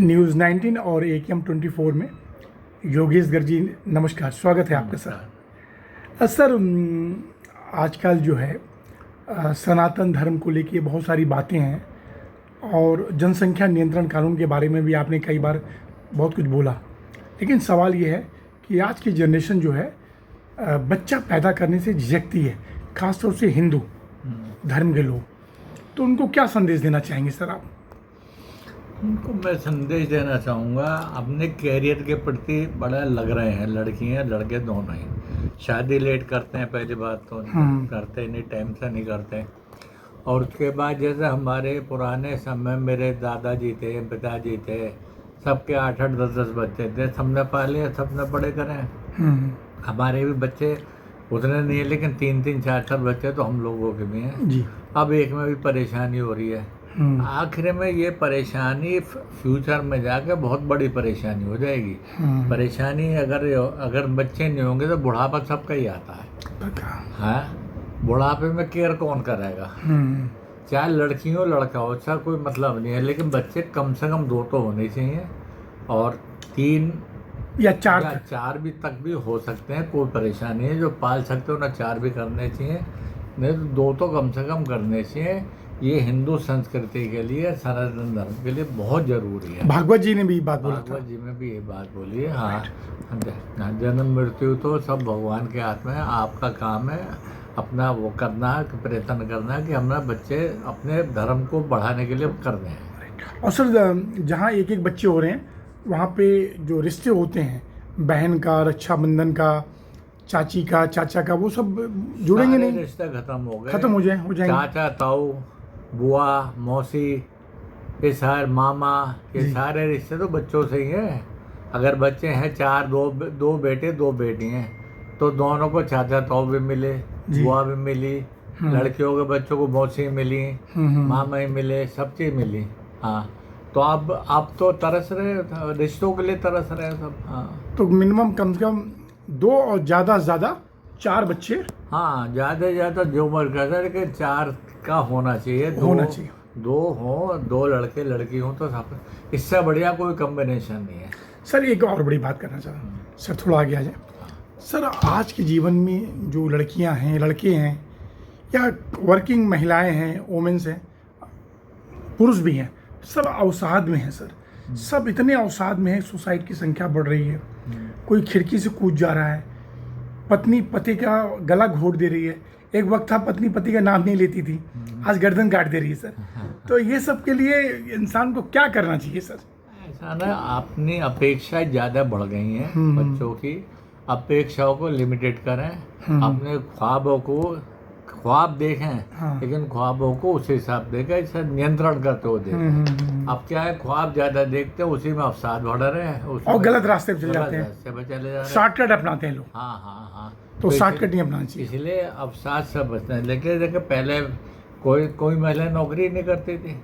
News 19 और AQM 24 में योगेश गर्ग जी नमस्कार, स्वागत है आपका सर। सर आजकल जो है सनातन धर्म को लेके बहुत सारी बातें हैं और जनसंख्या नियंत्रण कानून के बारे में भी आपने कई बार बहुत कुछ बोला, लेकिन सवाल ये है कि आज की जनरेशन जो है बच्चा पैदा करने से झिझकती है, खासतौर से हिंदू धर्म के लोग। तो उनको क्या संदेश देना चाहेंगे सर आप? उनको मैं संदेश देना चाहूँगा, अपने कैरियर के प्रति बड़ा लग रहे हैं, लड़कियाँ लड़के दोनों ही। शादी लेट करते हैं, पहली बात तो करते नहीं, टाइम से नहीं करते। और उसके बाद जैसे हमारे पुराने समय मेरे दादाजी थे, पिताजी थे, सबके 8-8 10-10 बच्चे थे, सबने पाले, सबने बड़े करें। हमारे भी बच्चे उतने नहीं है, लेकिन 3-3 4-4 बच्चे तो हम लोगों के भी हैं जी। अब एक में भी परेशानी हो रही है। आखिर में ये परेशानी फ्यूचर में जाकर बहुत बड़ी परेशानी हो जाएगी। परेशानी अगर बच्चे नहीं होंगे तो बुढ़ापा सबका ही आता है। हाँ, बुढ़ापे में केयर कौन करेगा? चाहे लड़की हो लड़का हो, अच्छा कोई मतलब नहीं है, लेकिन बच्चे कम से कम 2 तो होने चाहिए, और 3 या 4 4 भी तक भी हो सकते हैं, कोई परेशानी है। जो पाल सकते हो ना 4 भी करने चाहिए, नहीं तो 2 तो कम से कम करने चाहिए। ये हिंदु संस्कृति के लिए, सनातन धर्म के लिए बहुत जरूरी है। भागवत जी ने भी बात बोला था। भागवत जी में भी ये बात बोली है। हाँ, जन्म मृत्यु तो सब भगवान के हाथ में है। आपका काम है अपना वो करना, प्रयत्न करना कि हमारे बच्चे अपने धर्म को बढ़ाने के लिए कर रहे हैं। और सर जहाँ एक एक बच्चे हो रहे हैं, वहाँ पे जो रिश्ते होते हैं, बहन का, रक्षाबंधन का, चाची का, चाचा का, वो सब जुड़ेंगे नहीं? रिश्ते खत्म हो गए, खत्म हो जाएंगे। चाचा, ताऊ, बुआ, मौसी, ये सारे मामा, ये सारे रिश्ते तो बच्चों से ही हैं। अगर बच्चे हैं 4, 2 बेटे 2 बेटी हैं, तो दोनों को चाचा ताऊ भी मिले, बुआ भी मिली, लड़कियों के बच्चों को मौसी मिली, मामा ही मिले, सब चीज मिली। हाँ, तो अब तो तरस रहे, रिश्तों के लिए तरस रहे हैं सब। हाँ, तो मिनिमम कम से कम 2 और ज़्यादा से ज़्यादा 4 बच्चे। हाँ, ज़्यादा से ज़्यादा जो मर्द करता है, लेकिन 4 का होना चाहिए। 2 हो, 2 लड़के लड़की हो, तो सब, इससे बढ़िया कोई कॉम्बिनेशन नहीं है। सर एक और बड़ी बात करना चाह रहा हूँ सर, थोड़ा आगे आ जाए सर। आज के जीवन में जो लड़कियां हैं, लड़के हैं, या वर्किंग महिलाएं हैं, वोमेन्स हैं, पुरुष भी हैं, सब अवसाद में हैं सर। सब इतने अवसाद में है, सुसाइड की संख्या बढ़ रही है। कोई खिड़की से कूद जा रहा है, पत्नी पति का गला घोट दे रही है। एक वक्त था पत्नी पति का नाम नहीं लेती थी, आज गर्दन काट दे रही है सर। तो ये सब के लिए इंसान को क्या करना चाहिए सर? ऐसा ना, अपनी अपेक्षाएं ज़्यादा बढ़ गई हैं बच्चों की। अपेक्षाओं को लिमिटेड करें, अपने ख्वाबों को ख्वाब देखें, लेकिन ख्वाबों को उस हिसाब देखें, इसे नियंत्रण करते हो देखें। अब क्या है, ख्वाब ज़्यादा देखते हैं, उसी में अवसाद बढ़ रहे हैं और गलत रास्ते पे चले जाते हैं, शॉर्टकट अपनाते हैं लोग। हाँ, तो शॉर्टकट नहीं अपनाना चाहिए, इसलिए अवसाद से बचना है। लेकिन देखिए, पहले कोई महिला नौकरी नहीं करती थी,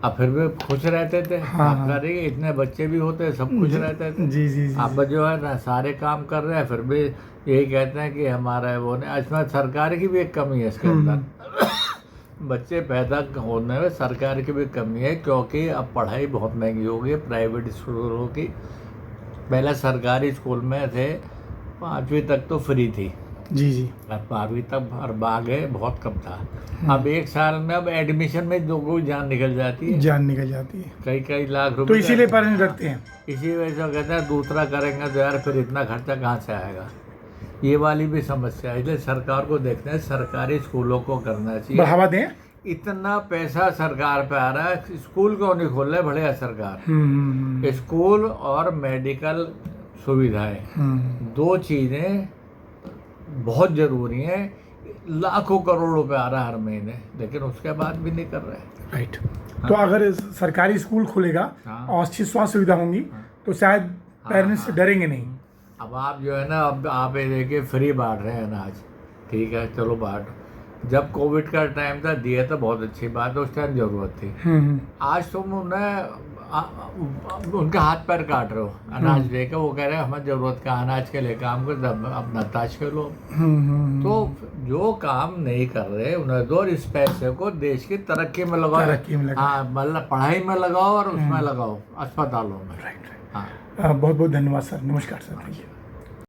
अब फिर भी खुश रहते थे। आप करेंगे, इतने बच्चे भी होते, सब खुश रहते थे। जी। अब जो है ना, सारे काम कर रहे हैं, फिर भी यही कहते हैं कि हमारा वो नहीं। इसमें सरकार की भी एक कमी है इसके अंदर। बच्चे पैदा होने में सरकार की भी कमी है, क्योंकि अब पढ़ाई बहुत महंगी हो गई प्राइवेट स्कूलों की। पहले सरकारी स्कूल में थे 5वीं तक तो फ्री थी। जी। अब 12वीं तक हर बाग है, बहुत कम था। अब 1 साल में अब एडमिशन में लोगों की जान निकल जाती है, कई लाख रुपए। तो इसीलिए पेरेंट्स डरते हैं। इसी वजह से कहते हैं दूसरा करेंगे तो यार फिर इतना खर्चा कहाँ से आएगा। ये वाली भी समस्या है, इसलिए सरकार को देखना है, सरकारी स्कूलों को करना चाहिए, बढ़ावा दें। इतना पैसा सरकार पे आ रहा है, स्कूल क्यों नहीं खोल रहे बढ़िया सरकार? स्कूल और मेडिकल सुविधाएं, 2 चीजें बहुत जरूरी हैं। लाखों करोड़ रुपए आ रहा है हर महीने, लेकिन उसके बाद भी नहीं कर रहे। राइट। तो अगर सरकारी स्कूल खुलेगा और अच्छी स्वास्थ्य सुविधा होंगी, तो शायद पेरेंट्स डरेंगे नहीं। अब आप जो है ना, अब आप ये देखिए, फ्री बांट रहे हैं अनाज, ठीक है, चलो बांट। जब कोविड का टाइम था, दिए तो बहुत अच्छी बात है, उस टाइम जरूरत थी। आज तुम उनका हाथ पैर काट रहे हो अनाज लेकर, वो कह रहे हैं हमें जरूरत का अनाज के लिए काम कर, अपना ताश खेलो। तो जो काम नहीं कर रहे उन्हें दो, और इस पैसे को देश की तरक्की में लगाओ। तरक्की में लगाओ। हाँ, मतलब पढ़ाई में लगाओ और उसमें लगाओ, अस्पतालों में। राइट। हाँ, बहुत बहुत धन्यवाद सर, नमस्कार सर, थैंक यू।